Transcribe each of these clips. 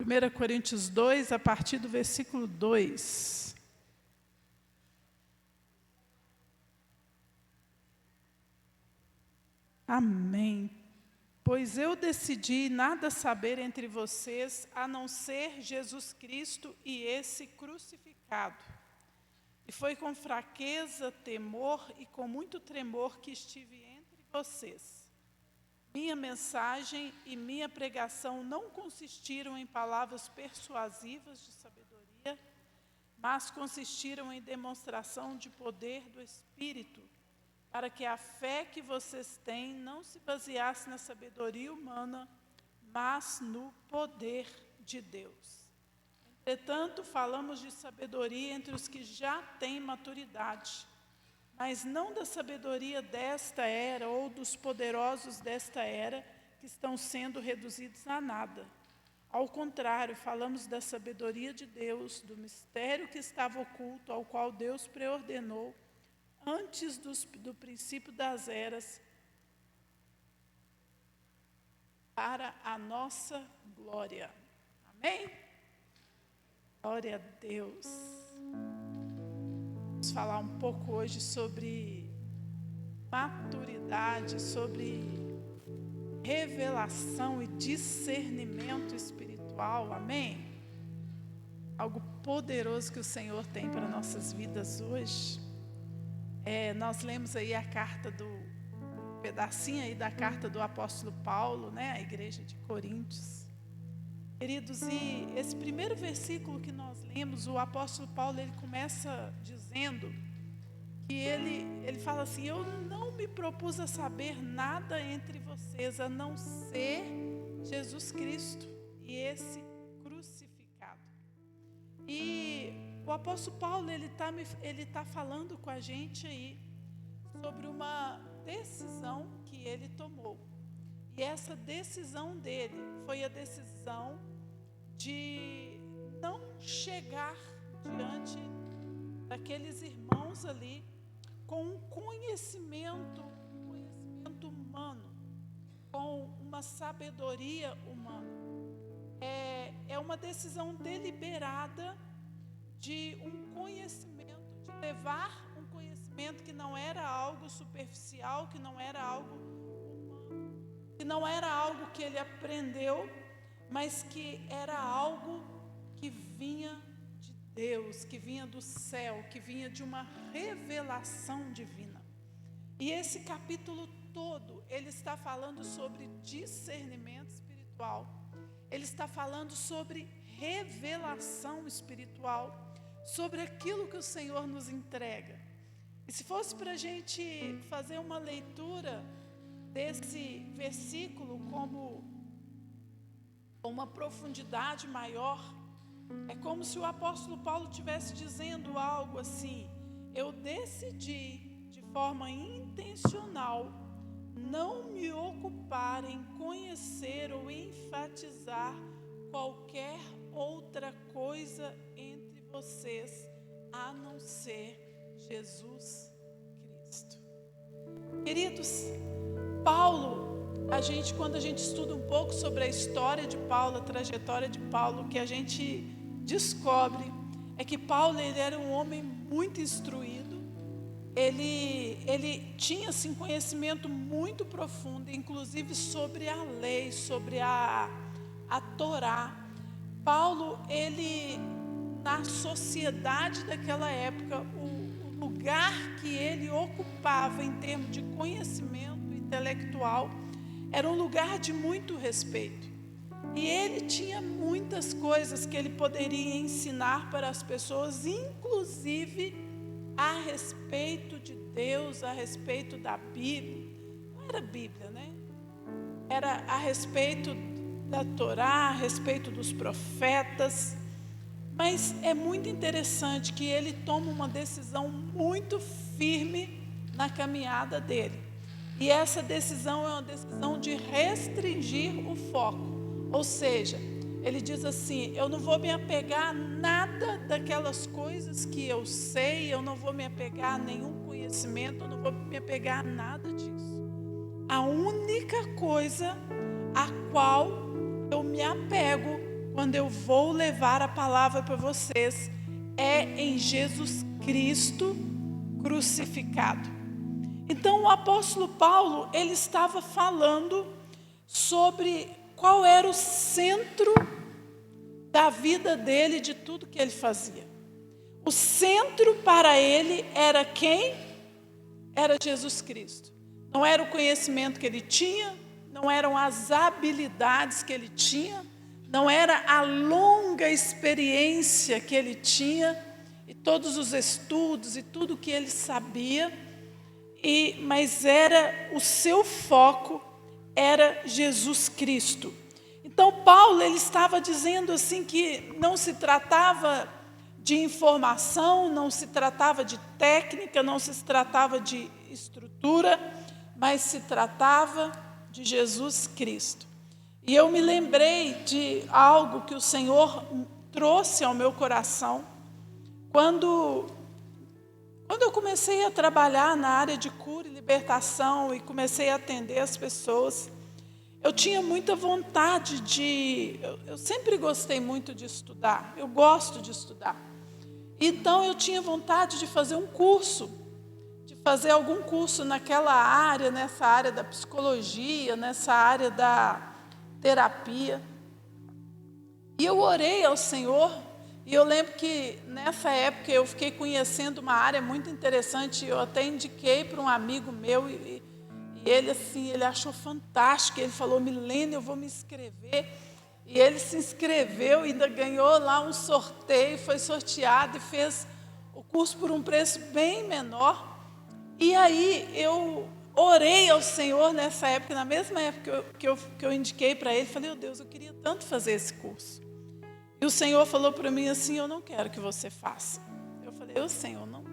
1 Coríntios 2, a partir do versículo 2. Amém. Pois eu decidi nada saber entre vocês, a não ser Jesus Cristo e esse crucificado. E foi com fraqueza, temor e com muito tremor que estive entre vocês. Minha mensagem e minha pregação não consistiram em palavras persuasivas de sabedoria, mas consistiram em demonstração de poder do Espírito, para que a fé que vocês têm não se baseasse na sabedoria humana, mas no poder de Deus. Entretanto, falamos de sabedoria entre os que já têm maturidade, mas não da sabedoria desta era ou dos poderosos desta era que estão sendo reduzidos a nada. Ao contrário, falamos da sabedoria de Deus, do mistério que estava oculto, ao qual Deus preordenou antes do princípio das eras, para a nossa glória. Amém? Glória a Deus. Vamos falar um pouco hoje sobre maturidade, sobre revelação e discernimento espiritual. Amém? Algo poderoso que o Senhor tem para nossas vidas hoje. Nós lemos aí a carta pedacinho aí da carta do apóstolo Paulo, né, à igreja de Coríntios. Queridos, e esse primeiro versículo que nós lemos, o apóstolo Paulo, ele começa dizendo que ele fala assim: eu não me propus a saber nada entre vocês, a não ser Jesus Cristo e esse crucificado. E o apóstolo Paulo, ele tá falando com a gente aí sobre uma decisão que ele tomou. E essa decisão dele foi a decisão de não chegar diante daqueles irmãos ali com um conhecimento humano, com uma sabedoria humana. É uma decisão deliberada de um conhecimento, de levar um conhecimento que não era algo superficial, que não era algo humano, que não era algo que ele aprendeu, mas que era algo que vinha de Deus, que vinha do céu, que vinha de uma revelação divina. E esse capítulo todo, ele está falando sobre discernimento espiritual, ele está falando sobre revelação espiritual, sobre aquilo que o Senhor nos entrega. E se fosse para a gente fazer uma leitura desse versículo como uma profundidade maior, é como se o apóstolo Paulo estivesse dizendo algo assim: eu decidi de forma intencional não me ocupar em conhecer ou enfatizar qualquer outra coisa entre vocês, a não ser Jesus Cristo. Queridos, Paulo, quando a gente estuda um pouco sobre a história de Paulo, a trajetória de Paulo, o que a gente descobre é que Paulo, ele era um homem muito instruído, ele tinha assim, conhecimento muito profundo, inclusive sobre a lei, sobre a Torá. Paulo, ele, na sociedade daquela época, o lugar que ele ocupava em termos de conhecimento intelectual era um lugar de muito respeito. E ele tinha muitas coisas que ele poderia ensinar para as pessoas, inclusive a respeito de Deus, a respeito da Bíblia. Não era Bíblia, né? Era a respeito da Torá, a respeito dos profetas. Mas é muito interessante que ele toma uma decisão muito firme na caminhada dele. E essa decisão é uma decisão de restringir o foco. Ou seja, ele diz assim: eu não vou me apegar a nada daquelas coisas que eu sei, eu não vou me apegar a nenhum conhecimento, eu não vou me apegar a nada disso. A única coisa a qual eu me apego quando eu vou levar a palavra para vocês, é em Jesus Cristo crucificado. Então o apóstolo Paulo, ele estava falando sobre qual era o centro da vida dele, de tudo que ele fazia. O centro para ele era quem? Era Jesus Cristo. Não era o conhecimento que ele tinha, não eram as habilidades que ele tinha, não era a longa experiência que ele tinha, e todos os estudos e tudo que ele sabia, mas era o seu foco, era Jesus Cristo. Então Paulo, ele estava dizendo assim que não se tratava de informação, não se tratava de técnica, não se tratava de estrutura, mas se tratava de Jesus Cristo. E eu me lembrei de algo que o Senhor trouxe ao meu coração quando eu comecei a trabalhar na área de cura e libertação e comecei a atender as pessoas. Eu tinha muita vontade eu sempre gostei muito de estudar, eu gosto de estudar. Então eu tinha vontade de fazer um curso, de fazer algum curso naquela área, nessa área da psicologia, nessa área da terapia. E eu orei ao Senhor, e eu lembro que nessa época eu fiquei conhecendo uma área muito interessante, eu até indiquei para um amigo meu, e ele assim, ele achou fantástico, ele falou: Milene, eu vou me inscrever. E ele se inscreveu, ainda ganhou lá um sorteio, foi sorteado e fez o curso por um preço bem menor. E aí eu orei ao Senhor nessa época, na mesma época que eu indiquei para ele, falei: oh Deus, eu queria tanto fazer esse curso. E o Senhor falou para mim assim: eu não quero que você faça. Eu falei: eu, Senhor, não.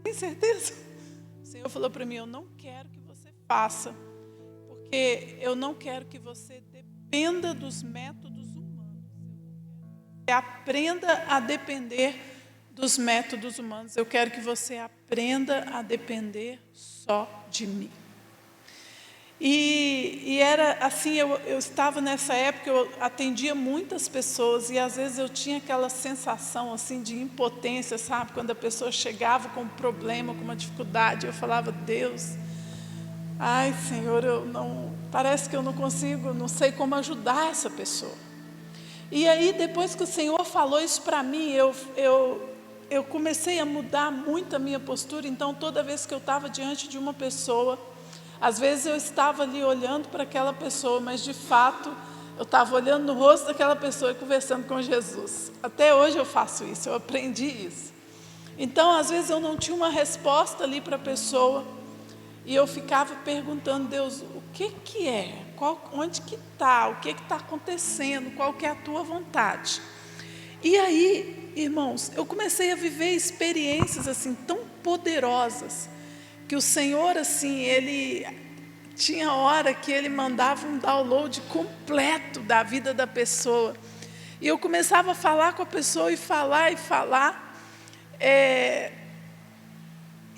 Tem certeza? O Senhor falou para mim: eu não quero que você faça, porque eu não quero que você dependa dos métodos humanos. Você aprenda a depender dos métodos humanos. Eu quero que você aprenda a depender só de mim. E era assim, eu estava nessa época, eu atendia muitas pessoas e às vezes eu tinha aquela sensação assim de impotência, sabe? Quando a pessoa chegava com um problema, com uma dificuldade, eu falava: Deus, ai Senhor, parece que eu não consigo, não sei como ajudar essa pessoa. E aí depois que o Senhor falou isso para mim, eu comecei a mudar muito a minha postura. Então toda vez que eu estava diante de uma pessoa, às vezes eu estava ali olhando para aquela pessoa, mas de fato eu estava olhando no rosto daquela pessoa e conversando com Jesus. Até hoje eu faço isso, eu aprendi isso. Então às vezes eu não tinha uma resposta ali para a pessoa, e eu ficava perguntando: Deus, o que é? Onde que está? O que está acontecendo? Qual que é a tua vontade? E aí, irmãos, eu comecei a viver experiências assim tão poderosas, que o Senhor, assim, Ele tinha hora que Ele mandava um download completo da vida da pessoa. E eu começava a falar com a pessoa, e falar,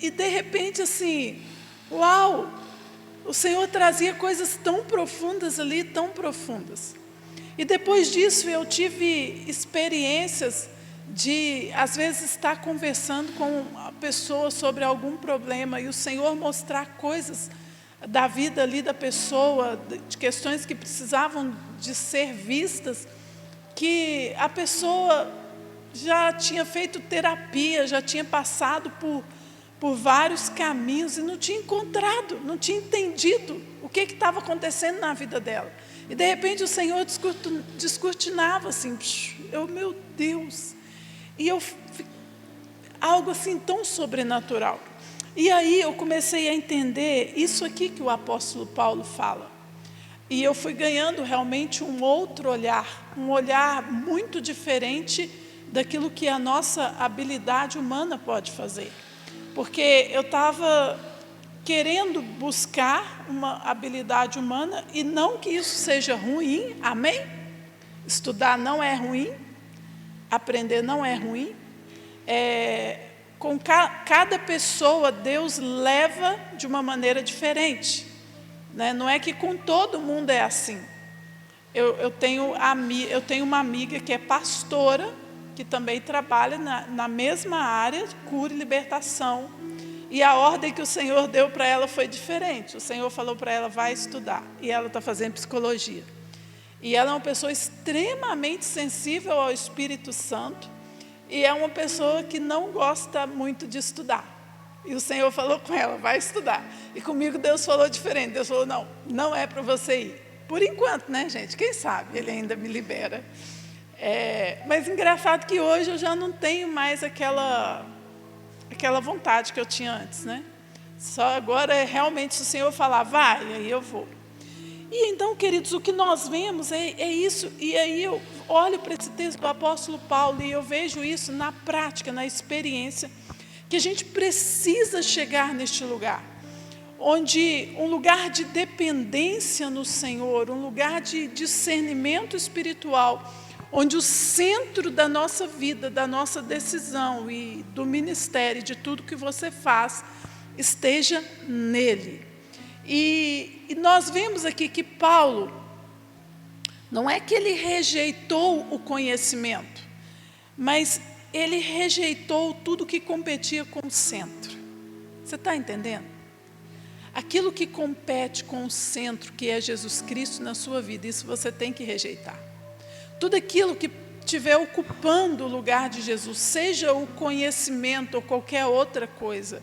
e de repente, assim, uau, o Senhor trazia coisas tão profundas ali, tão profundas. E depois disso eu tive experiências de, às vezes, estar conversando com a pessoa sobre algum problema, e o Senhor mostrar coisas da vida ali da pessoa, de questões que precisavam de ser vistas, que a pessoa já tinha feito terapia, já tinha passado por vários caminhos e não tinha encontrado, não tinha entendido o que estava acontecendo na vida dela. E de repente o Senhor descortinava assim, meu Deus, e algo assim tão sobrenatural. E aí eu comecei a entender isso aqui que o apóstolo Paulo fala. E eu fui ganhando realmente um outro olhar, um olhar muito diferente daquilo que a nossa habilidade humana pode fazer. Porque eu estava querendo buscar uma habilidade humana, e não que isso seja ruim, amém? Estudar não é ruim, aprender não é ruim. Com cada pessoa, Deus leva de uma maneira diferente, né? Não é que com todo mundo é assim. eu tenho uma amiga que é pastora, que também trabalha na mesma área, cura e libertação. E a ordem que o Senhor deu para ela foi diferente. O Senhor falou para ela, vai estudar. E ela está fazendo psicologia. E ela é uma pessoa extremamente sensível ao Espírito Santo. E é uma pessoa que não gosta muito de estudar. E o Senhor falou com ela, vai estudar. E comigo Deus falou diferente. Deus falou, não é para você ir. Por enquanto, né, gente? Quem sabe Ele ainda me libera. Mas engraçado que hoje eu já não tenho mais aquela vontade que eu tinha antes, né? Só agora é realmente se o Senhor falar, vai, aí eu vou. E então, queridos, o que nós vemos é isso. E aí eu olho para esse texto do apóstolo Paulo e eu vejo isso na prática, na experiência, que a gente precisa chegar neste lugar, onde um lugar de dependência no Senhor, um lugar de discernimento espiritual, onde o centro da nossa vida, da nossa decisão e do ministério, de tudo que você faz, esteja nele. E nós vemos aqui que Paulo, não é que ele rejeitou o conhecimento, mas ele rejeitou tudo que competia com o centro. Você está entendendo? Aquilo que compete com o centro, que é Jesus Cristo na sua vida, isso você tem que rejeitar. Tudo aquilo que estiver ocupando o lugar de Jesus, seja o conhecimento ou qualquer outra coisa,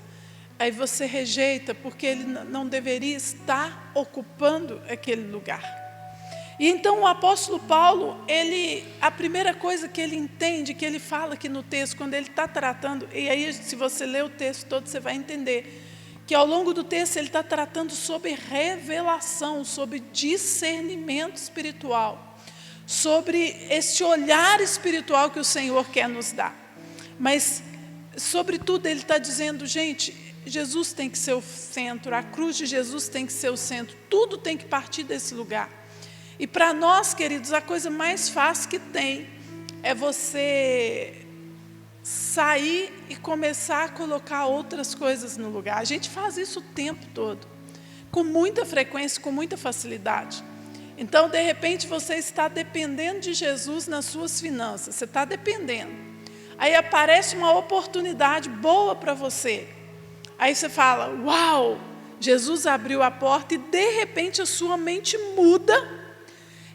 aí você rejeita, porque ele não deveria estar ocupando aquele lugar. E então o apóstolo Paulo, a primeira coisa que ele entende, que ele fala aqui no texto, quando ele está tratando, e aí se você ler o texto todo, você vai entender, que ao longo do texto ele está tratando sobre revelação, sobre discernimento espiritual, sobre esse olhar espiritual que o Senhor quer nos dar. Mas, sobretudo, ele está dizendo, gente, Jesus tem que ser o centro, a cruz de Jesus tem que ser o centro, tudo tem que partir desse lugar. E para nós, queridos, a coisa mais fácil que tem é você sair e começar a colocar outras coisas no lugar. A gente faz isso o tempo todo, com muita frequência, com muita facilidade. Então, de repente, você está dependendo de Jesus nas suas finanças, você está dependendo. Aí aparece uma oportunidade boa para você. Aí você fala, uau, Jesus abriu a porta e de repente a sua mente muda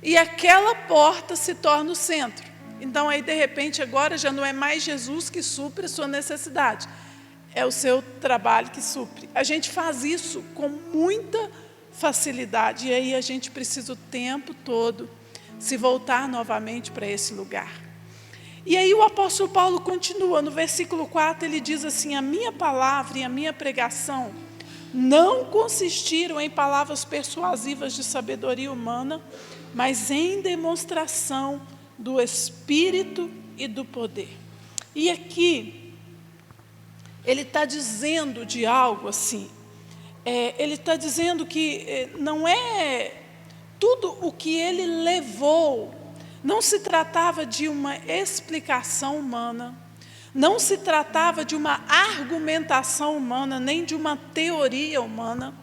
e aquela porta se torna o centro. Então aí de repente agora já não é mais Jesus que supre a sua necessidade, é o seu trabalho que supre. A gente faz isso com muita facilidade e aí a gente precisa o tempo todo se voltar novamente para esse lugar. E aí o apóstolo Paulo continua, no versículo 4 ele diz assim, a minha palavra e a minha pregação não consistiram em palavras persuasivas de sabedoria humana, mas em demonstração do Espírito e do poder. E aqui, ele está dizendo de algo assim, ele está dizendo que não é tudo o que ele levou, não se tratava de uma explicação humana, não se tratava de uma argumentação humana, nem de uma teoria humana,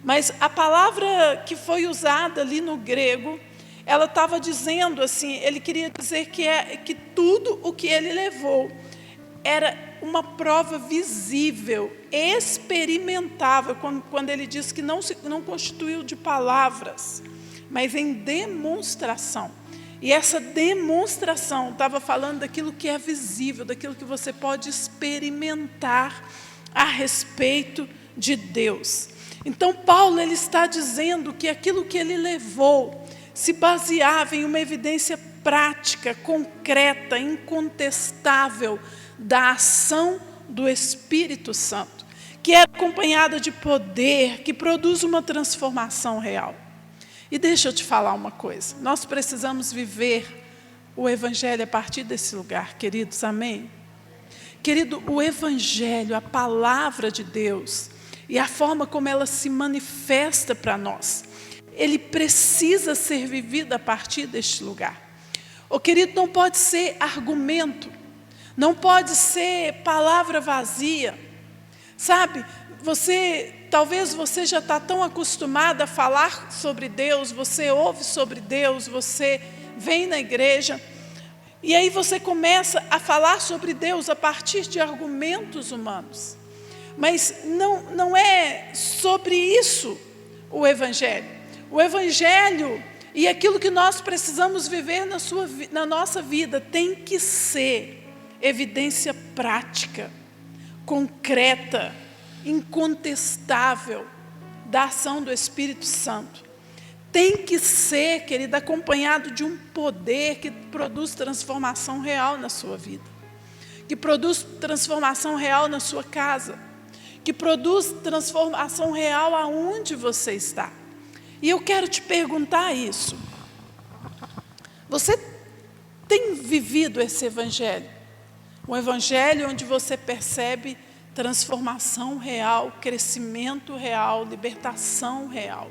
mas a palavra que foi usada ali no grego, ela estava dizendo assim, ele queria dizer que tudo o que ele levou era uma prova visível, experimentável, quando ele diz que não constituiu de palavras, mas em demonstração. E essa demonstração estava falando daquilo que é visível, daquilo que você pode experimentar a respeito de Deus. Então Paulo ele está dizendo que aquilo que ele levou se baseava em uma evidência prática, concreta, incontestável da ação do Espírito Santo, que é acompanhada de poder, que produz uma transformação real. E deixa eu te falar uma coisa, nós precisamos viver o Evangelho a partir desse lugar, queridos, amém? Querido, o Evangelho, a palavra de Deus, e a forma como ela se manifesta para nós, ele precisa ser vivido a partir deste lugar. O querido, não pode ser argumento, não pode ser palavra vazia. Sabe, talvez você já está tão acostumado a falar sobre Deus, você ouve sobre Deus, você vem na igreja, e aí você começa a falar sobre Deus a partir de argumentos humanos. Mas não é sobre isso o Evangelho. O Evangelho e aquilo que nós precisamos viver na nossa vida tem que ser evidência prática, concreta, incontestável da ação do Espírito Santo. Tem que ser, querida, acompanhado de um poder que produz transformação real na sua vida, que produz transformação real na sua casa, que produz transformação real aonde você está. E eu quero te perguntar isso. Você tem vivido esse Evangelho? Um Evangelho onde você percebe transformação real, crescimento real, libertação real.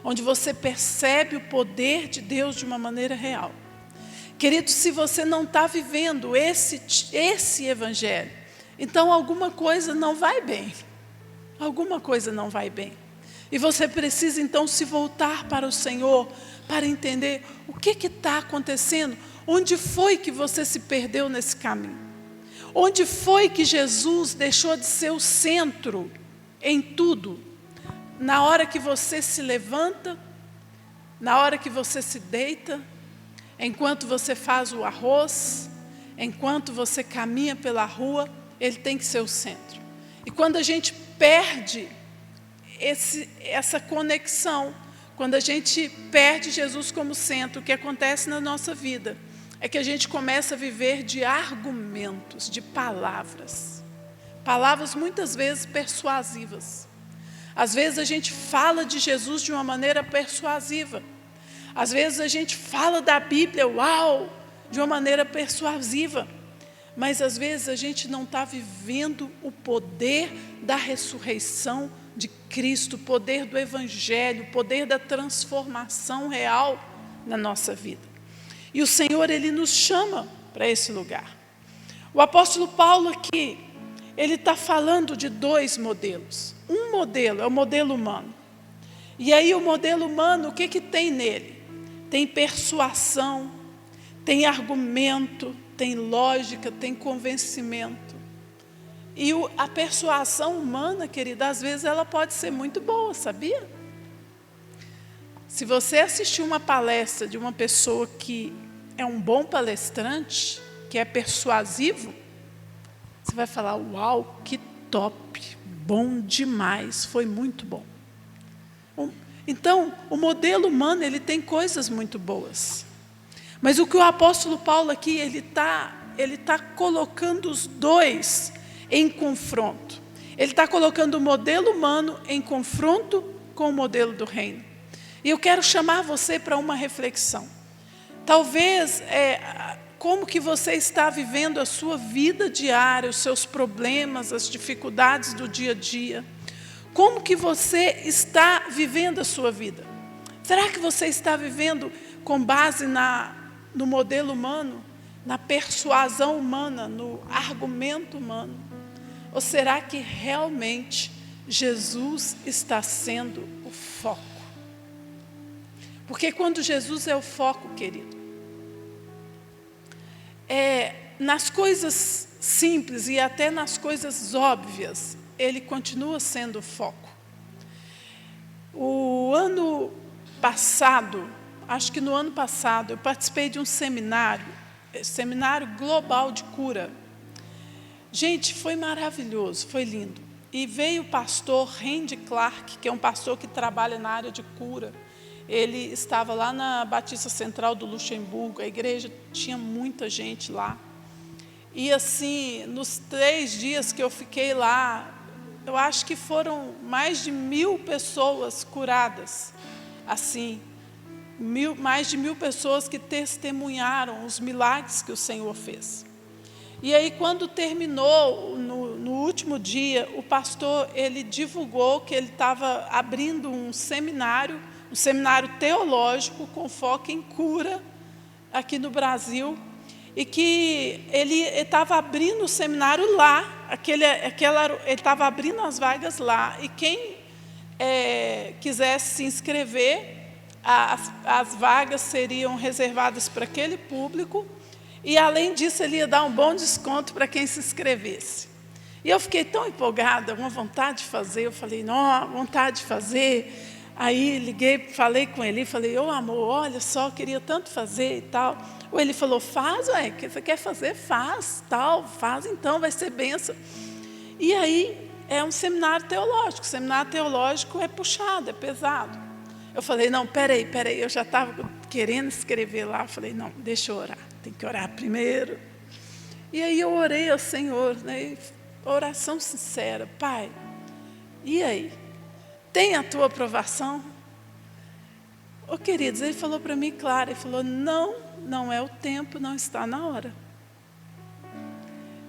Onde você percebe o poder de Deus de uma maneira real. Querido, se você não está vivendo esse Evangelho, então alguma coisa não vai bem. Alguma coisa não vai bem. E você precisa então se voltar para o Senhor, para entender o que está acontecendo. Onde foi que você se perdeu nesse caminho? Onde foi que Jesus deixou de ser o centro em tudo? Na hora que você se levanta, na hora que você se deita, enquanto você faz o arroz, enquanto você caminha pela rua, ele tem que ser o centro. E quando a gente perde essa conexão, quando a gente perde Jesus como centro, o que acontece na nossa vida é que a gente começa a viver de argumentos, de palavras. Palavras muitas vezes persuasivas. Às vezes a gente fala de Jesus de uma maneira persuasiva. Às vezes a gente fala da Bíblia, uau, de uma maneira persuasiva. Mas às vezes a gente não está vivendo o poder da ressurreição de Cristo, o poder do Evangelho, o poder da transformação real na nossa vida. E o Senhor, Ele nos chama para esse lugar. O apóstolo Paulo aqui, ele está falando de dois modelos. Um modelo é o modelo humano. E aí o modelo humano, o que tem nele? Tem persuasão, tem argumento, tem lógica, tem convencimento. E a persuasão humana, querida, às vezes ela pode ser muito boa, sabia? Se você assistir uma palestra de uma pessoa que é um bom palestrante, que é persuasivo, você vai falar, uau, que top, bom demais, foi muito bom. Então, o modelo humano, ele tem coisas muito boas. Mas o que o apóstolo Paulo aqui, ele tá colocando os dois em confronto. Ele está colocando o modelo humano em confronto com o modelo do reino. E eu quero chamar você para uma reflexão. Talvez, como que você está vivendo a sua vida diária, os seus problemas, as dificuldades do dia a dia. Como que você está vivendo a sua vida? Será que você está vivendo com base no modelo humano, na persuasão humana, no argumento humano? Ou será que realmente Jesus está sendo o foco? Porque quando Jesus é o foco, querido, nas coisas simples e até nas coisas óbvias, ele continua sendo o foco. O ano passado, acho que no ano passado, eu participei de um seminário global de cura. Gente, foi maravilhoso, foi lindo. E veio o pastor Randy Clark, que é um pastor que trabalha na área de cura. Ele estava lá na Batista Central do Luxemburgo, a igreja tinha muita gente lá. E assim, nos 3 dias que eu fiquei lá, eu acho que foram mais de 1000 pessoas curadas. Assim, mais de 1000 pessoas que testemunharam os milagres que o Senhor fez. E aí, quando terminou, no último dia, o pastor, ele divulgou que ele estava abrindo um seminário teológico com foco em cura aqui no Brasil, e que ele estava abrindo o seminário lá ele estava abrindo as vagas lá, e quem quisesse se inscrever, as vagas seriam reservadas para aquele público, e além disso ele ia dar um bom desconto para quem se inscrevesse. E eu fiquei tão empolgada, uma vontade de fazer, eu falei, não, vontade de fazer. Aí liguei, falei com ele, falei, amor, olha só, queria tanto fazer e tal. Ou ele falou, faz, o que você quer fazer, faz, tal, faz então, vai ser bênção. E aí é um seminário teológico é puxado, é pesado. Eu falei, não, peraí, eu já estava querendo escrever lá, eu falei, não, deixa eu orar, tem que orar primeiro. E aí eu orei ao Senhor, né, oração sincera, Pai, e aí? Tem a tua aprovação? Queridos, ele falou para mim, claro, ele falou, não é o tempo, não está na hora.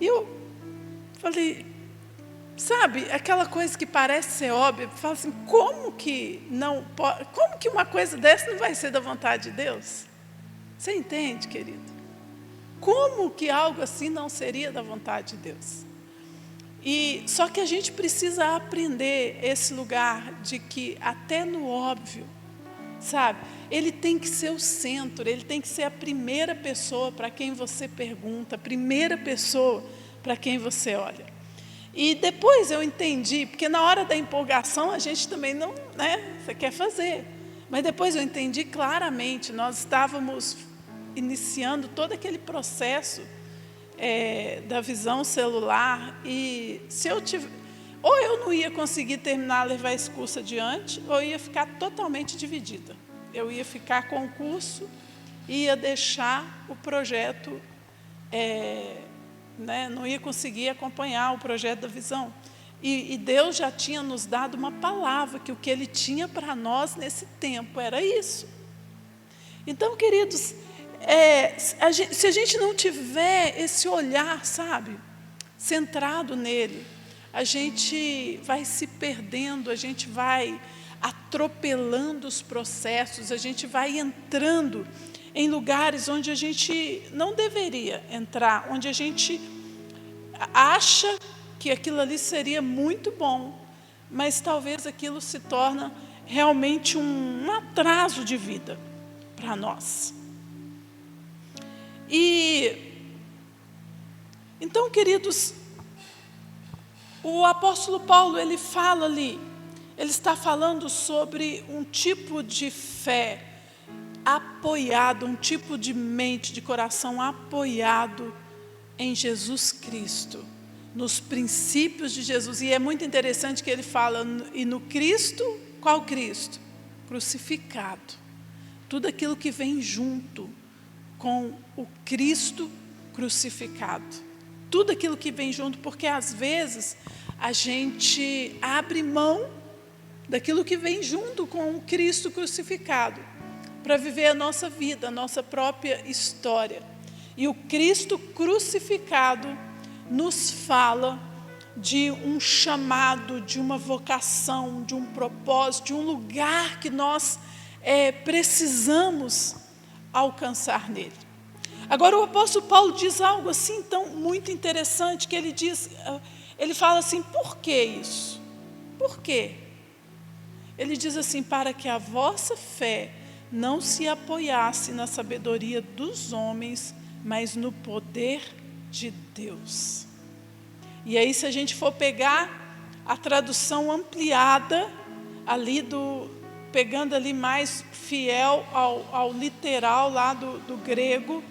E eu falei, sabe, aquela coisa que parece ser óbvia, fala assim, como que uma coisa dessa não vai ser da vontade de Deus? Você entende, querido? Como que algo assim não seria da vontade de Deus? Só que a gente precisa aprender esse lugar de que até no óbvio, sabe, ele tem que ser o centro, ele tem que ser a primeira pessoa para quem você pergunta, a primeira pessoa para quem você olha. E depois eu entendi, porque na hora da empolgação a gente também não, né, você quer fazer. Mas depois eu entendi claramente, nós estávamos iniciando todo aquele processo da visão celular, e se eu tiver, ou eu não ia conseguir terminar, levar esse curso adiante, ou eu ia ficar totalmente dividida. Eu ia ficar com o curso e ia deixar o projeto, não ia conseguir acompanhar o projeto da visão. E Deus já tinha nos dado uma palavra, que o que Ele tinha para nós nesse tempo era isso. Então, queridos, se a gente não tiver esse olhar, sabe, centrado nele, a gente vai se perdendo, a gente vai atropelando os processos, a gente vai entrando em lugares onde a gente não deveria entrar, onde a gente acha que aquilo ali seria muito bom, mas talvez aquilo se torna realmente um atraso de vida para nós. Então, queridos, o apóstolo Paulo, ele fala ali, ele está falando sobre um tipo de fé apoiado, um tipo de mente, de coração apoiado em Jesus Cristo, nos princípios de Jesus. E é muito interessante que ele fala, e no Cristo, qual Cristo? Crucificado. Tudo aquilo que vem junto com o Cristo crucificado. Tudo aquilo que vem junto, porque às vezes a gente abre mão daquilo que vem junto com o Cristo crucificado, para viver a nossa vida, a nossa própria história. E o Cristo crucificado nos fala de um chamado, de uma vocação, de um propósito, de um lugar que nós precisamos alcançar nele. Agora o apóstolo Paulo diz algo assim tão muito interessante, que ele fala assim, por que isso? Por quê? Ele diz assim, para que a vossa fé não se apoiasse na sabedoria dos homens, mas no poder de Deus. E aí, se a gente for pegar a tradução ampliada, ali pegando ali mais fiel ao literal lá do grego,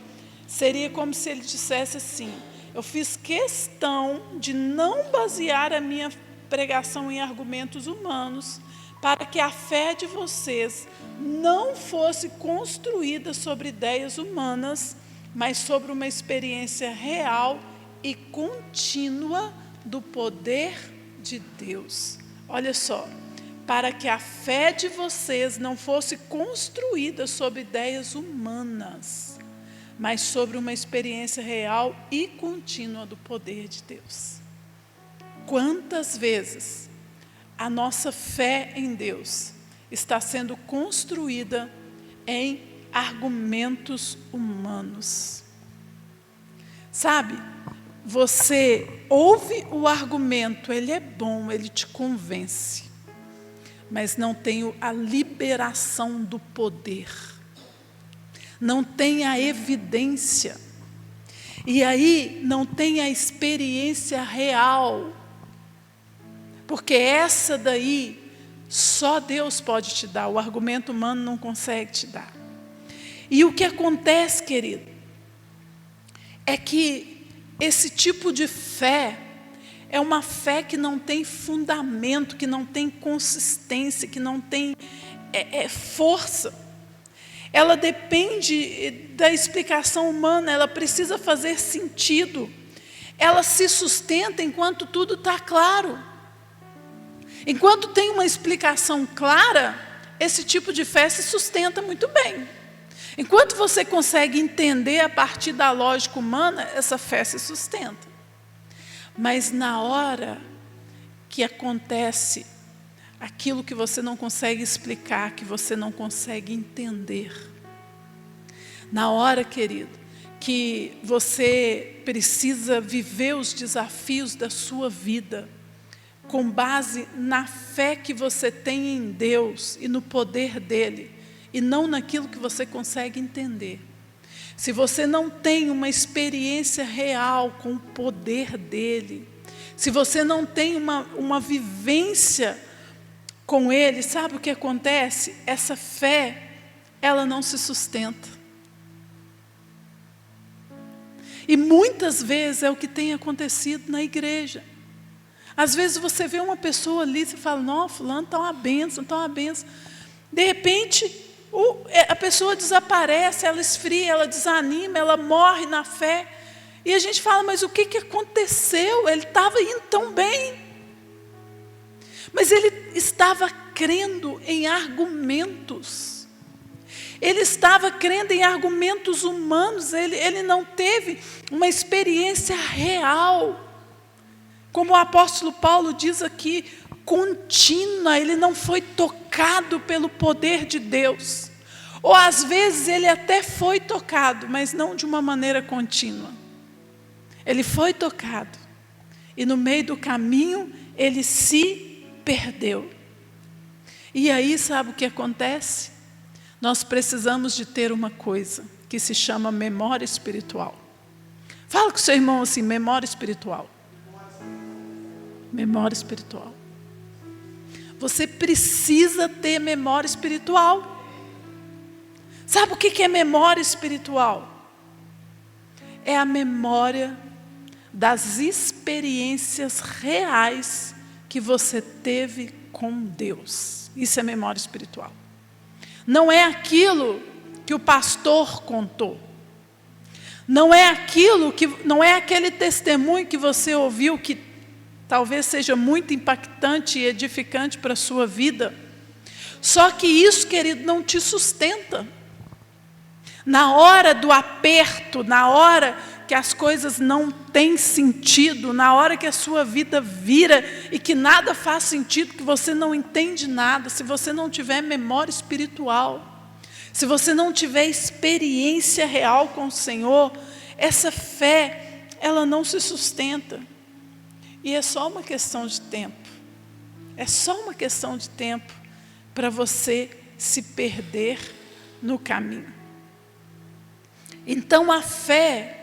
seria como se ele dissesse assim, eu fiz questão de não basear a minha pregação em argumentos humanos, para que a fé de vocês não fosse construída sobre ideias humanas, mas sobre uma experiência real e contínua do poder de Deus. Olha só, para que a fé de vocês não fosse construída sobre ideias humanas, mas sobre uma experiência real e contínua do poder de Deus. Quantas vezes a nossa fé em Deus está sendo construída em argumentos humanos? Sabe, você ouve o argumento, ele é bom, ele te convence, mas não tem a liberação do poder, não tem a evidência, e aí não tem a experiência real, porque essa daí só Deus pode te dar, o argumento humano não consegue te dar. E o que acontece, querido, é que esse tipo de fé é uma fé que não tem fundamento, que não tem consistência, que não tem força. Ela depende da explicação humana, ela precisa fazer sentido. Ela se sustenta enquanto tudo está claro. Enquanto tem uma explicação clara, esse tipo de fé se sustenta muito bem. Enquanto você consegue entender a partir da lógica humana, essa fé se sustenta. Mas na hora que acontece aquilo que você não consegue explicar, que você não consegue entender, na hora, querido, que você precisa viver os desafios da sua vida, com base na fé que você tem em Deus e no poder dEle, e não naquilo que você consegue entender. Se você não tem uma experiência real com o poder dEle, se você não tem uma vivência com Ele, sabe o que acontece? Essa fé, ela não se sustenta. E muitas vezes é o que tem acontecido na igreja. Às vezes você vê uma pessoa ali, você fala, não, fulano está uma bênção, está uma bênção. De repente, a pessoa desaparece, ela esfria, ela desanima, ela morre na fé. E a gente fala, mas o que aconteceu? Ele estava indo tão bem. Mas ele estava crendo em argumentos. Ele estava crendo em argumentos humanos. Ele não teve uma experiência real. Como o apóstolo Paulo diz aqui, contínua, ele não foi tocado pelo poder de Deus. Ou às vezes ele até foi tocado, mas não de uma maneira contínua. Ele foi tocado, e no meio do caminho ele se perdeu. E aí sabe o que acontece? Nós precisamos de ter uma coisa que se chama memória espiritual. Fala com o seu irmão assim, memória espiritual. Memória espiritual. Você precisa ter memória espiritual. Sabe o que é memória espiritual? É a memória das experiências reais que você teve com Deus. Isso é memória espiritual. Não é aquilo que o pastor contou. Não é aquele testemunho que você ouviu que talvez seja muito impactante e edificante para a sua vida. Só que isso, querido, não te sustenta. Na hora do aperto, na hora que as coisas não têm sentido, na hora que a sua vida vira e que nada faz sentido, que você não entende nada, se você não tiver memória espiritual, se você não tiver experiência real com o Senhor, essa fé, ela não se sustenta. E é só uma questão de tempo. É só uma questão de tempo para você se perder no caminho. Então a fé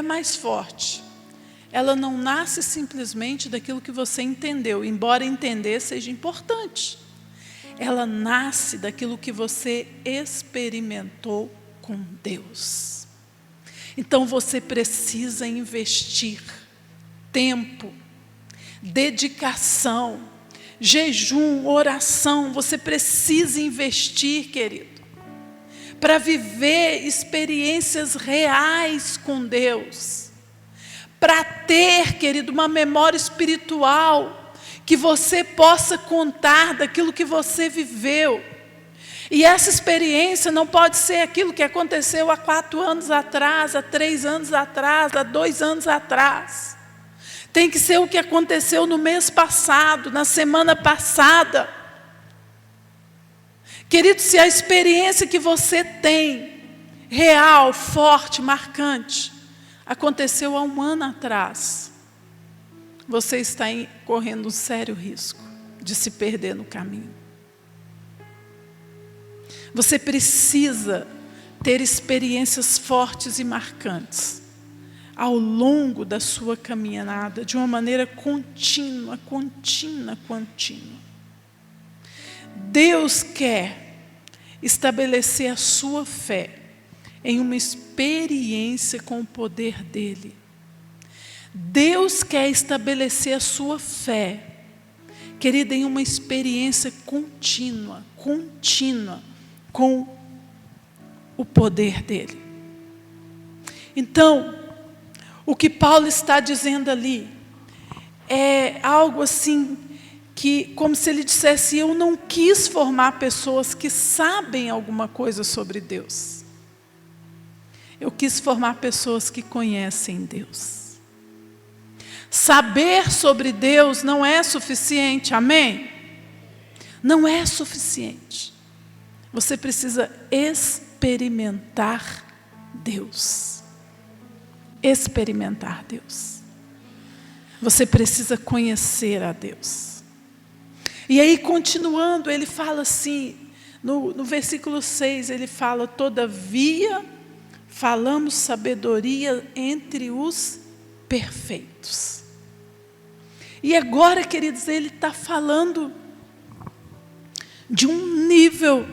mais forte, ela não nasce simplesmente daquilo que você entendeu, embora entender seja importante. Ela nasce daquilo que você experimentou com Deus. Então você precisa investir tempo, dedicação, jejum, oração. Você precisa investir, querido, para viver experiências reais com Deus, para ter, querido, uma memória espiritual, que você possa contar daquilo que você viveu. E essa experiência não pode ser aquilo que aconteceu há 4 anos atrás, há 3 anos atrás, há 2 anos atrás. Tem que ser o que aconteceu no mês passado, na semana passada. Querido, se a experiência que você tem, real, forte, marcante, aconteceu há 1 ano atrás, você está correndo um sério risco de se perder no caminho. Você precisa ter experiências fortes e marcantes ao longo da sua caminhada, de uma maneira contínua. Deus quer estabelecer a sua fé em uma experiência com o poder dEle. Deus quer estabelecer a sua fé, querida, em uma experiência contínua com o poder dEle. Então, o que Paulo está dizendo ali é algo assim, que como se ele dissesse: eu não quis formar pessoas que sabem alguma coisa sobre Deus. Eu quis formar pessoas que conhecem Deus. Saber sobre Deus não é suficiente, amém? Não é suficiente. Você precisa experimentar Deus. Experimentar Deus. Você precisa conhecer a Deus. E aí, continuando, ele fala assim, no versículo 6, ele fala: todavia, falamos sabedoria entre os perfeitos. E agora, queridos, ele está falando de um nível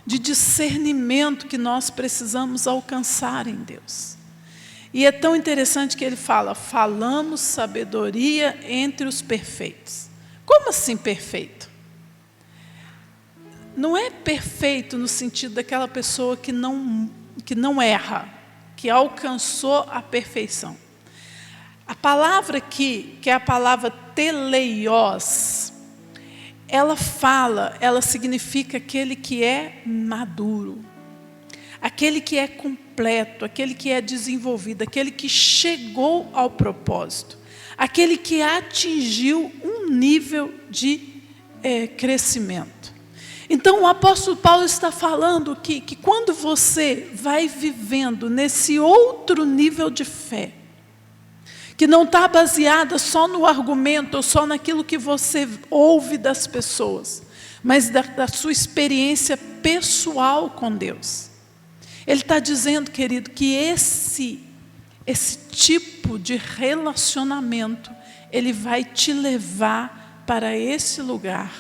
de discernimento que nós precisamos alcançar em Deus. E é tão interessante que ele fala: falamos sabedoria entre os perfeitos. Como assim perfeito? Não é perfeito no sentido daquela pessoa que não erra, que alcançou a perfeição. A palavra aqui, que é a palavra teleios, ela significa aquele que é maduro, aquele que é completo, aquele que é desenvolvido, aquele que chegou ao propósito, aquele que atingiu um nível de crescimento. Então o apóstolo Paulo está falando que quando você vai vivendo nesse outro nível de fé, que não está baseada só no argumento, ou só naquilo que você ouve das pessoas, mas da sua experiência pessoal com Deus. Ele está dizendo, querido, que esse tipo de relacionamento, ele vai te levar para esse lugar,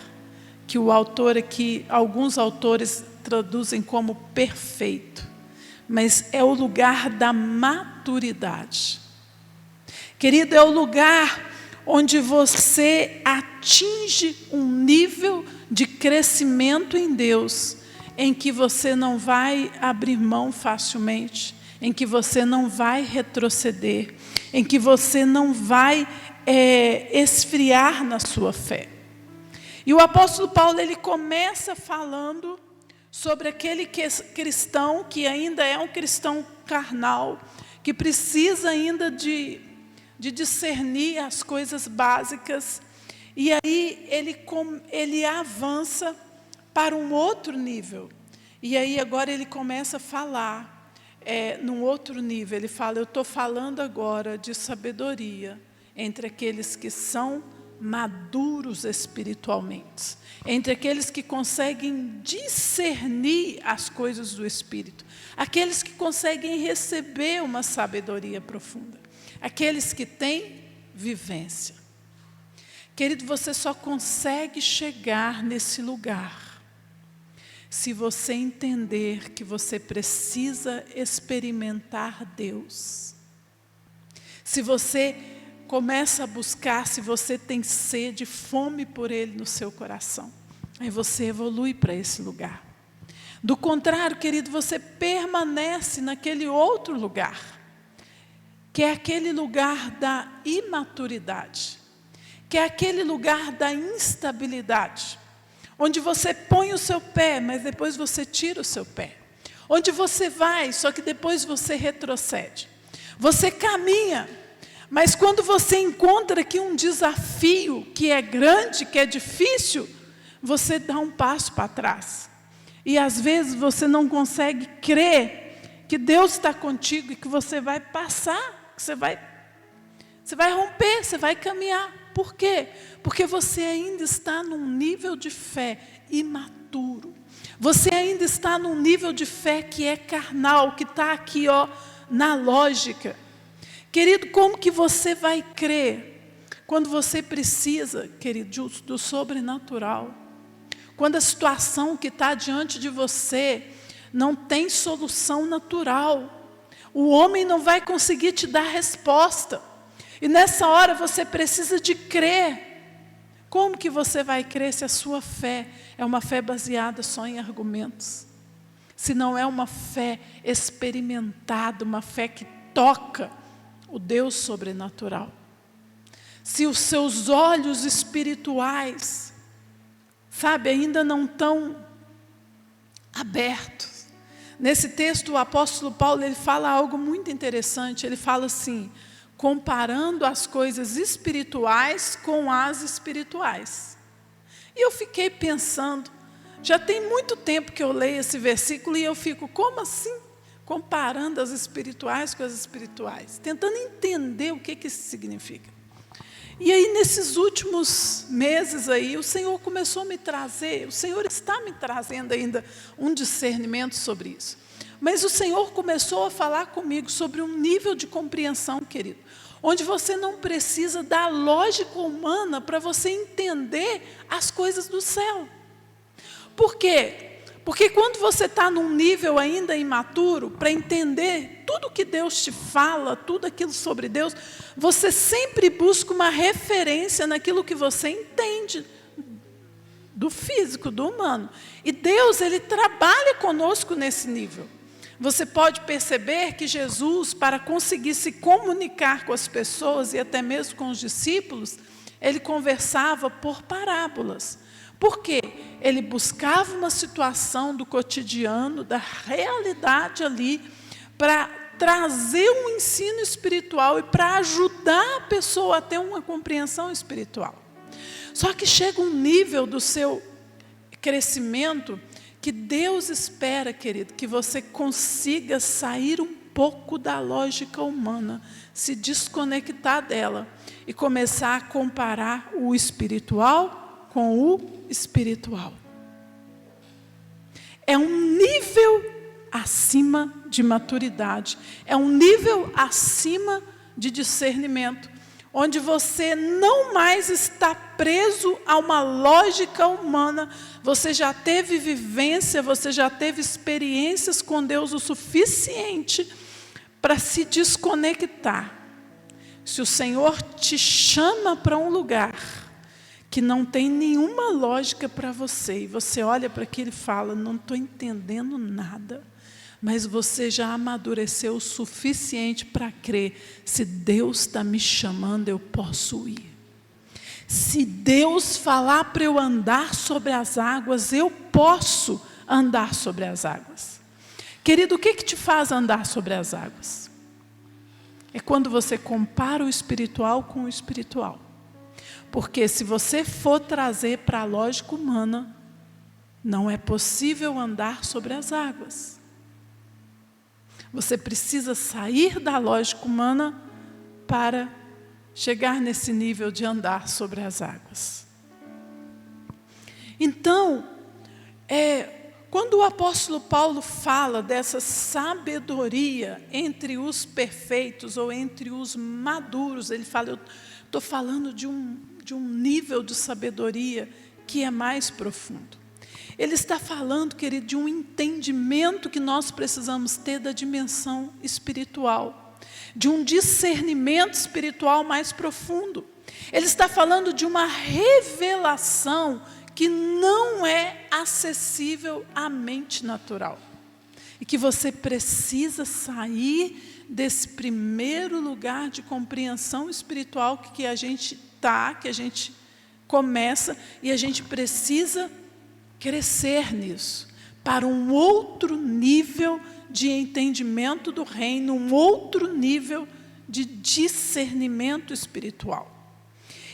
que o autor aqui, alguns autores traduzem como perfeito, mas é o lugar da maturidade. Querido, é o lugar onde você atinge um nível de crescimento em Deus, em que você não vai abrir mão facilmente, em que você não vai retroceder, em que você não vai esfriar na sua fé. E o apóstolo Paulo, ele começa falando sobre aquele cristão que ainda é um cristão carnal, que precisa ainda de discernir as coisas básicas, e aí ele avança para um outro nível. E aí agora ele começa a falar num outro nível. Ele fala: eu estou falando agora de sabedoria entre aqueles que são maduros espiritualmente, entre aqueles que conseguem discernir as coisas do Espírito, aqueles que conseguem receber uma sabedoria profunda, aqueles que têm vivência. Querido, você só consegue chegar nesse lugar se você entender que você precisa experimentar Deus. Se você começa a buscar, se você tem sede, fome por Ele no seu coração, aí você evolui para esse lugar. Do contrário, querido, você permanece naquele outro lugar, que é aquele lugar da imaturidade, que é aquele lugar da instabilidade, onde você põe o seu pé, mas depois você tira o seu pé, onde você vai, só que depois você retrocede, você caminha, mas quando você encontra aqui um desafio que é grande, que é difícil, você dá um passo para trás, e às vezes você não consegue crer que Deus está contigo e que você vai passar, que você vai romper, você vai caminhar. Por quê? Porque você ainda está num nível de fé imaturo. Você ainda está num nível de fé que é carnal, que está aqui, na lógica. Querido, como que você vai crer quando você precisa, querido, do sobrenatural? Quando a situação que está diante de você não tem solução natural. O homem não vai conseguir te dar resposta. E nessa hora você precisa de crer. Como que você vai crer se a sua fé é uma fé baseada só em argumentos? Se não é uma fé experimentada, uma fé que toca o Deus sobrenatural. Se os seus olhos espirituais, ainda não estão abertos. Nesse texto o apóstolo Paulo, ele fala algo muito interessante. Ele fala assim, comparando as coisas espirituais com as espirituais. E eu fiquei pensando, já tem muito tempo que eu leio esse versículo e eu fico, como assim? Comparando as espirituais com as espirituais. Tentando entender o que isso significa. E aí, nesses últimos meses aí, o Senhor começou a me trazer, o Senhor está me trazendo ainda um discernimento sobre isso. Mas o Senhor começou a falar comigo sobre um nível de compreensão, querido, onde você não precisa da lógica humana para você entender as coisas do céu. Por quê? Porque quando você está num nível ainda imaturo, para entender tudo que Deus te fala, tudo aquilo sobre Deus, você sempre busca uma referência naquilo que você entende do físico, do humano. E Deus, Ele trabalha conosco nesse nível. Você pode perceber que Jesus, para conseguir se comunicar com as pessoas e até mesmo com os discípulos, Ele conversava por parábolas. Por quê? Ele buscava uma situação do cotidiano, da realidade ali, para trazer um ensino espiritual e para ajudar a pessoa a ter uma compreensão espiritual. Só que chega um nível do seu crescimento que Deus espera, querido, que você consiga sair um pouco da lógica humana, se desconectar dela e começar a comparar o espiritual com o espiritual. É um nível acima de maturidade, é um nível acima de discernimento, onde você não mais está preso a uma lógica humana, você já teve vivência, você já teve experiências com Deus o suficiente para se desconectar. Se o Senhor te chama para um lugar que não tem nenhuma lógica para você, e você olha para aquilo e fala, não estou entendendo nada, mas você já amadureceu o suficiente para crer, se Deus está me chamando, eu posso ir. Se Deus falar para eu andar sobre as águas, eu posso andar sobre as águas. Querido, o que te faz andar sobre as águas? É quando você compara o espiritual com o espiritual. Porque se você for trazer para a lógica humana, não é possível andar sobre as águas. Você precisa sair da lógica humana para chegar nesse nível de andar sobre as águas. Então, quando o apóstolo Paulo fala dessa sabedoria entre os perfeitos ou entre os maduros, ele fala, eu estou falando de um nível de sabedoria que é mais profundo. Ele está falando, querido, de um entendimento que nós precisamos ter da dimensão espiritual, de um discernimento espiritual mais profundo. Ele está falando de uma revelação que não é acessível à mente natural. E que você precisa sair desse primeiro lugar de compreensão espiritual que a gente está, que a gente começa, e a gente precisa crescer nisso, para um outro nível de entendimento do reino, um outro nível de discernimento espiritual.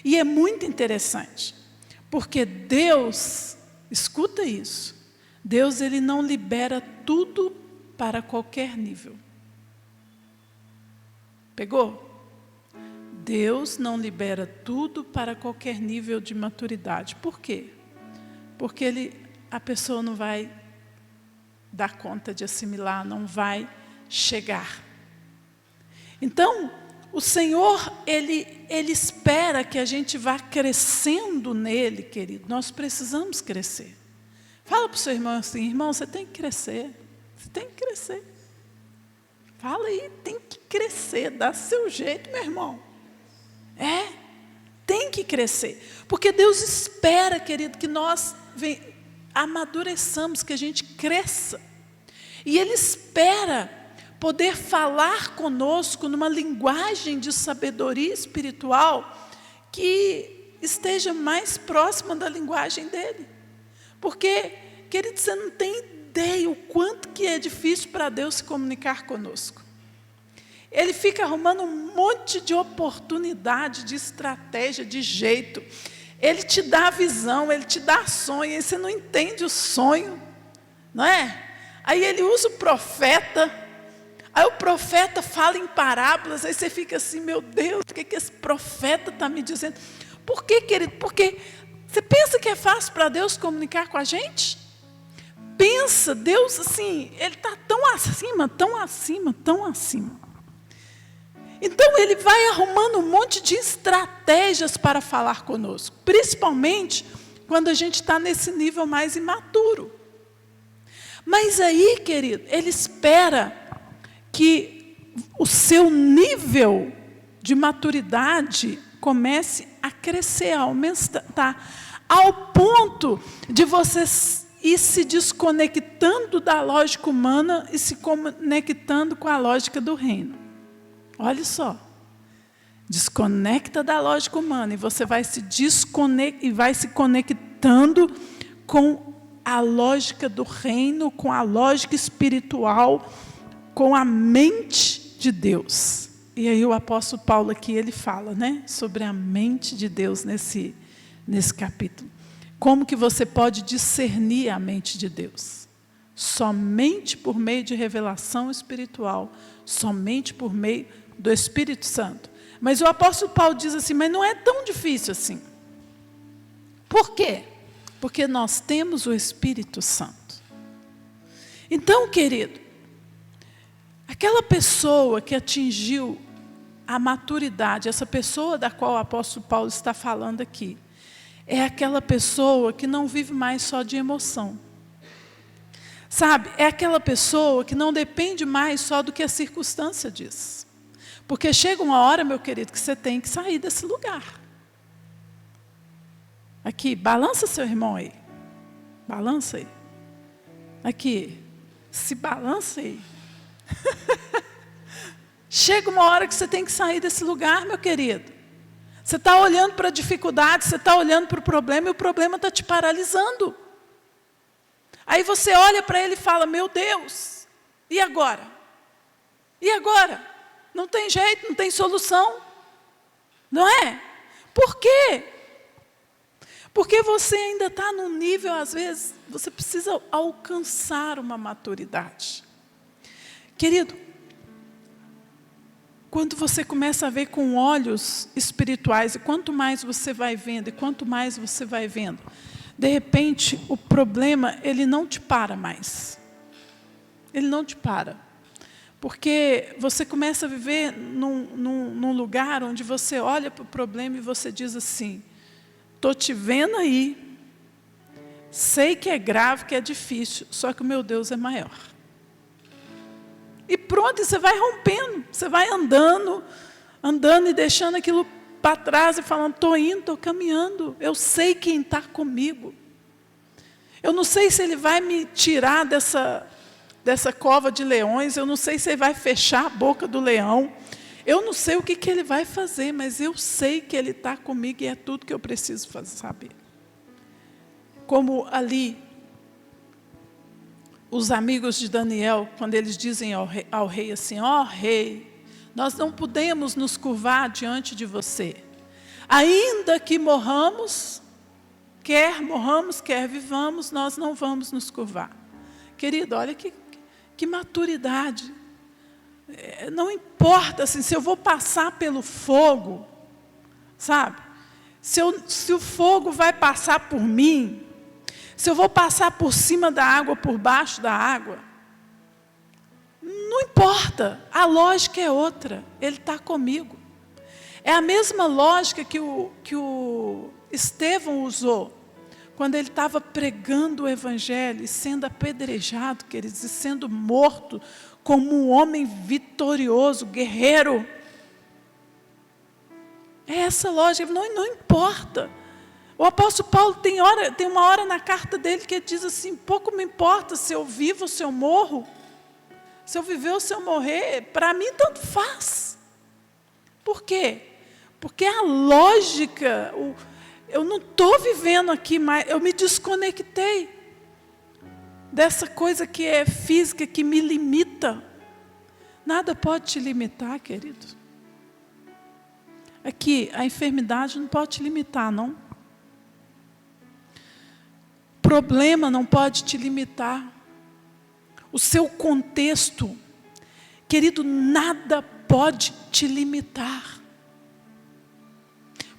E é muito interessante, porque Deus, escuta isso, Deus, Ele não libera tudo para qualquer nível. Pegou? Deus não libera tudo para qualquer nível de maturidade. Por quê? Porque a pessoa não vai dar conta de assimilar, não vai chegar. Então, o Senhor, Ele espera que a gente vá crescendo nele, querido. Nós precisamos crescer. Fala para o seu irmão assim, irmão, você tem que crescer. Você tem que crescer. Fala aí, tem que crescer, dá seu jeito, meu irmão. Tem que crescer. Porque Deus espera, querido, que nós amadureçamos, que a gente cresça. E Ele espera poder falar conosco numa linguagem de sabedoria espiritual que esteja mais próxima da linguagem dele. Porque, querido, você não tem ideia o quanto que é difícil para Deus se comunicar conosco. Ele fica arrumando um monte de oportunidade, de estratégia, de jeito. Ele te dá a visão, Ele te dá sonho, e você não entende o sonho, não é? Aí Ele usa o profeta, aí o profeta fala em parábolas, aí você fica assim, meu Deus, o que esse profeta está me dizendo? Por quê, querido? Porque você pensa que é fácil para Deus comunicar com a gente? Pensa, Deus assim, Ele está tão acima, tão acima, tão acima. Então Ele vai arrumando um monte de estratégias para falar conosco, principalmente quando a gente está nesse nível mais imaturo. Mas aí, querido, Ele espera que o seu nível de maturidade comece a crescer, a aumentar, ao ponto de você ir se desconectando da lógica humana e se conectando com a lógica do reino. Olha só, desconecta da lógica humana e você vai se conectando com a lógica do reino, com a lógica espiritual, com a mente de Deus. E aí o apóstolo Paulo aqui, ele fala, né, sobre a mente de Deus nesse capítulo. Como que você pode discernir a mente de Deus? Somente por meio de revelação espiritual, somente por meio do Espírito Santo. Mas o apóstolo Paulo diz assim, mas não é tão difícil assim. Por quê? Porque nós temos o Espírito Santo. Então, querido, aquela pessoa que atingiu a maturidade, essa pessoa da qual o apóstolo Paulo está falando aqui, é aquela pessoa que não vive mais só de emoção. Sabe, é aquela pessoa que não depende mais só do que a circunstância diz. Porque chega uma hora, meu querido, que você tem que sair desse lugar. Aqui, balança seu irmão aí. Balança aí. Aqui, se balança aí. Chega uma hora que você tem que sair desse lugar, meu querido. Você está olhando para a dificuldade, você está olhando para o problema e o problema está te paralisando. Aí você olha para ele e fala, meu Deus, e agora? E agora? Não tem jeito, não tem solução. Não é? Por quê? Porque você ainda está num nível, às vezes, você precisa alcançar uma maturidade. Querido, quando você começa a ver com olhos espirituais, e quanto mais você vai vendo, e quanto mais você vai vendo, de repente, o problema, ele não te para mais. Ele não te para. Porque você começa a viver num lugar onde você olha para o problema e você diz assim, estou te vendo aí, sei que é grave, que é difícil, só que o meu Deus é maior. E pronto, e você vai rompendo, você vai andando e deixando aquilo para trás e falando, estou indo, estou caminhando, eu sei quem está comigo. Eu não sei se Ele vai me tirar dessa cova de leões, eu não sei se Ele vai fechar a boca do leão, eu não sei o que Ele vai fazer, mas eu sei que Ele está comigo e é tudo que eu preciso saber. Como ali, os amigos de Daniel, quando eles dizem ao rei assim, ó rei, nós não podemos nos curvar diante de você, ainda que morramos, quer vivamos, nós não vamos nos curvar. Querido, olha que Que maturidade. Não importa assim, se eu vou passar pelo fogo, sabe? Se o fogo vai passar por mim, se eu vou passar por cima da água, por baixo da água, não importa, a lógica é outra, Ele está comigo. É a mesma lógica que o Estevão usou, quando ele estava pregando o Evangelho, e sendo apedrejado, queridos, e sendo morto, como um homem vitorioso, guerreiro. É essa lógica, não importa. O apóstolo Paulo tem uma hora na carta dele que ele diz assim, pouco me importa se eu vivo ou se eu morro, se eu viver ou se eu morrer, para mim tanto faz. Por quê? Porque a lógica, eu não estou vivendo aqui mais, eu me desconectei dessa coisa que é física, que me limita. Nada pode te limitar, querido. Aqui, a enfermidade não pode te limitar, não. Problema não pode te limitar. O seu contexto, querido, nada pode te limitar.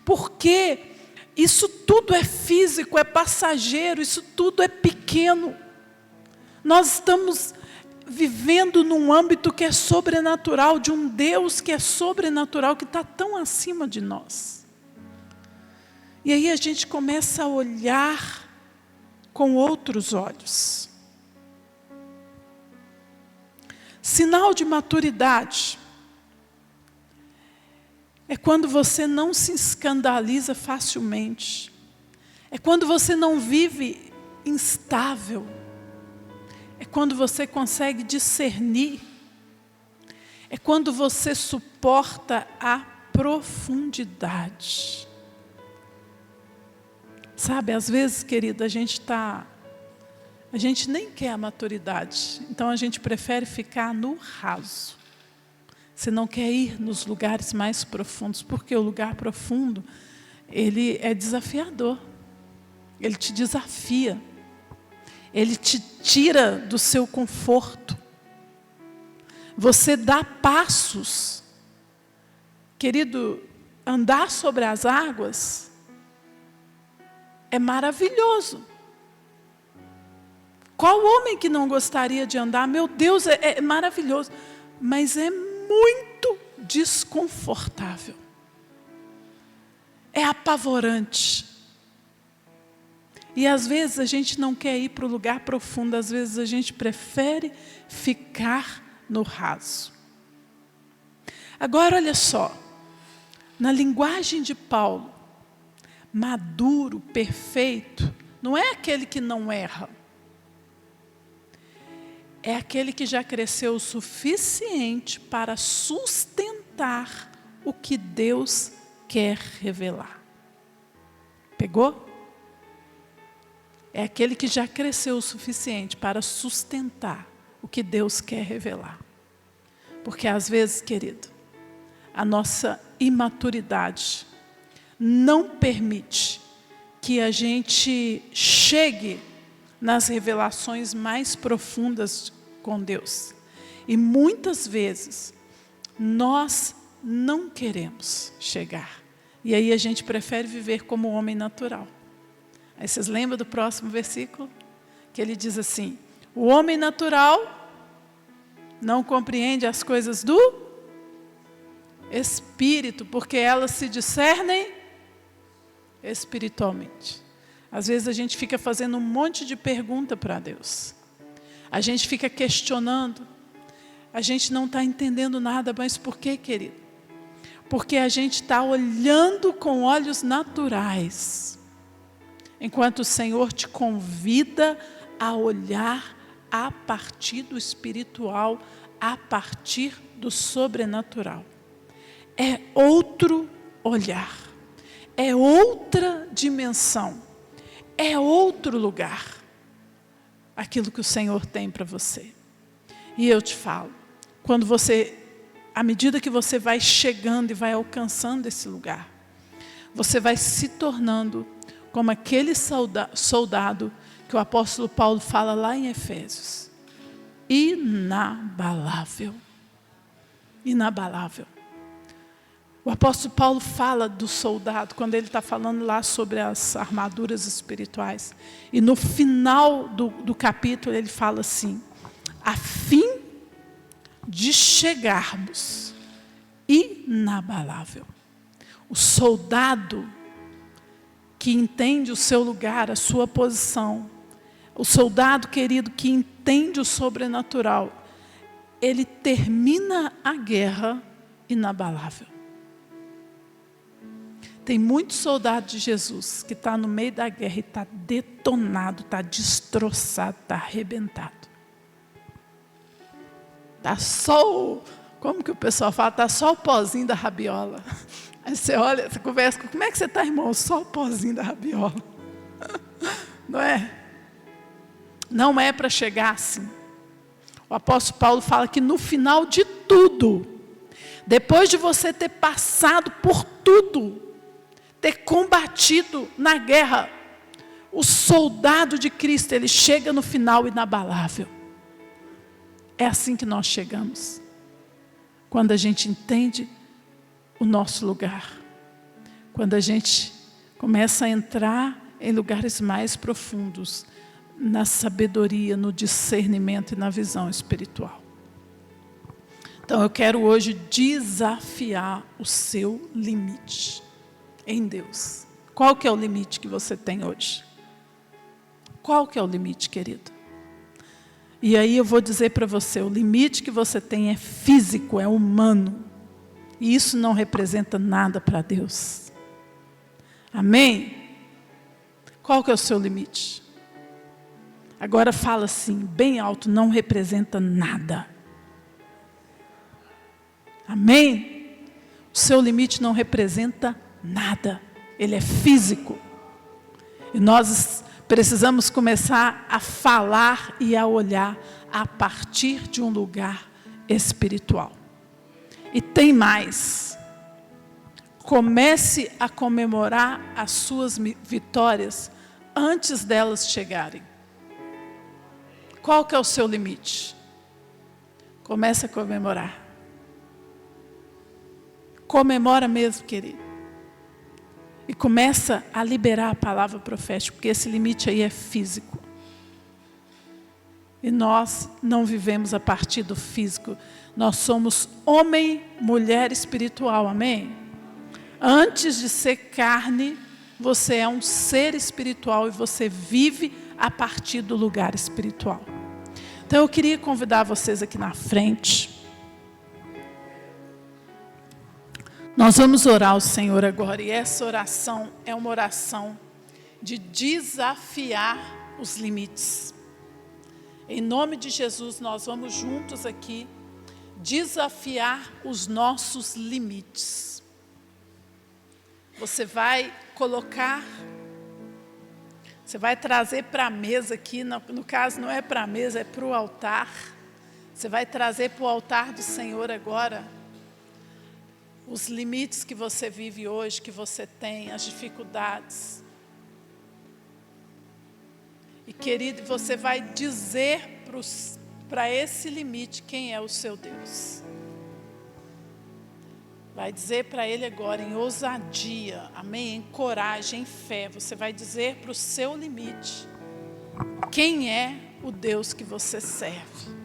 Porque isso tudo é físico, é passageiro, isso tudo é pequeno. Nós estamos vivendo num âmbito que é sobrenatural, de um Deus que é sobrenatural, que está tão acima de nós. E aí a gente começa a olhar com outros olhos. Sinal de maturidade é quando você não se escandaliza facilmente. É quando você não vive instável. É quando você consegue discernir. É quando você suporta a profundidade. Sabe, às vezes, querida, a gente nem quer a maturidade. Então a gente prefere ficar no raso. Você não quer ir nos lugares mais profundos, porque o lugar profundo, ele é desafiador. Ele te desafia. Ele te tira do seu conforto. Você dá passos. Querido, andar sobre as águas é maravilhoso. Qual homem que não gostaria de andar? Meu Deus, é maravilhoso. Mas é muito desconfortável. É apavorante. E às vezes a gente não quer ir para o lugar profundo, às vezes a gente prefere ficar no raso. Agora olha só, na linguagem de Paulo, maduro, perfeito, não é aquele que não erra. É aquele que já cresceu o suficiente para sustentar o que Deus quer revelar. Pegou? É aquele que já cresceu o suficiente para sustentar o que Deus quer revelar. Porque às vezes, querido, a nossa imaturidade não permite que a gente chegue nas revelações mais profundas com Deus. E muitas vezes nós não queremos chegar. E aí a gente prefere viver como homem natural. Aí vocês lembram do próximo versículo? Que ele diz assim: o homem natural não compreende as coisas do Espírito, porque elas se discernem espiritualmente. Às vezes a gente fica fazendo um monte de pergunta para Deus. A gente fica questionando. A gente não está entendendo nada, mas por quê, querido? Porque a gente está olhando com olhos naturais. Enquanto o Senhor te convida a olhar a partir do espiritual, a partir do sobrenatural. É outro olhar. É outra dimensão. É outro lugar, aquilo que o Senhor tem para você. E eu te falo, quando você, à medida que você vai chegando e vai alcançando esse lugar, você vai se tornando como aquele soldado que o apóstolo Paulo fala lá em Efésios. inabalável. Inabalável. O apóstolo Paulo fala do soldado, quando ele está falando lá sobre as armaduras espirituais. E no final do capítulo ele fala assim: a fim de chegarmos inabalável. O soldado que entende o seu lugar, a sua posição, o soldado, querido, que entende o sobrenatural, ele termina a guerra inabalável. Tem muitos soldados de Jesus que está no meio da guerra e está detonado, está destroçado, está arrebentado. Está só como que o pessoal fala? Está só o pozinho da rabiola. Aí você olha, você conversa com, como é que você está, irmão? Só o pozinho da rabiola. Não é? Não é para chegar assim. O apóstolo Paulo fala que no final de tudo, depois de você ter passado por tudo, ter combatido na guerra, o soldado de Cristo, ele chega no final inabalável. É assim que nós chegamos. Quando a gente entende o nosso lugar. Quando a gente começa a entrar em lugares mais profundos, na sabedoria, no discernimento e na visão espiritual. Então eu quero hoje desafiar o seu limite em Deus. Qual que é o limite que você tem hoje? Qual que é o limite, querido? E aí eu vou dizer para você, o limite que você tem é físico, é humano. E isso não representa nada para Deus. Amém? Qual que é o seu limite? Agora fala assim, bem alto, não representa nada. Amém? O seu limite não representa nada. Ele é físico. E nós precisamos começar a falar e a olhar a partir de um lugar espiritual. E tem mais. Comece a comemorar as suas vitórias antes delas chegarem. Qual que é o seu limite? Comece a comemorar. Comemora mesmo, querido. E começa a liberar a palavra profética, porque esse limite aí é físico. E nós não vivemos a partir do físico. Nós somos homem, mulher espiritual, amém? Antes de ser carne, você é um ser espiritual e você vive a partir do lugar espiritual. Então eu queria convidar vocês aqui na frente. Nós vamos orar ao Senhor agora, e essa oração é uma oração de desafiar os limites. Em nome de Jesus, nós vamos juntos aqui desafiar os nossos limites. Você vai colocar, você vai trazer para a mesa aqui, no caso não é para a mesa, é para o altar. Você vai trazer para o altar do Senhor agora os limites que você vive hoje, que você tem, as dificuldades. E querido, você vai dizer para esse limite quem é o seu Deus. Vai dizer para ele agora em ousadia, amém? Em coragem, em fé. Você vai dizer para o seu limite quem é o Deus que você serve.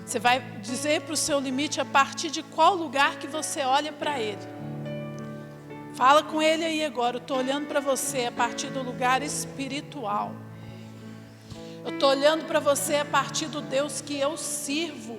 Você vai dizer para o seu limite a partir de qual lugar que você olha para ele. Fala com ele aí agora. Eu estou olhando para você a partir do lugar espiritual. Eu estou olhando para você a partir do Deus que eu sirvo.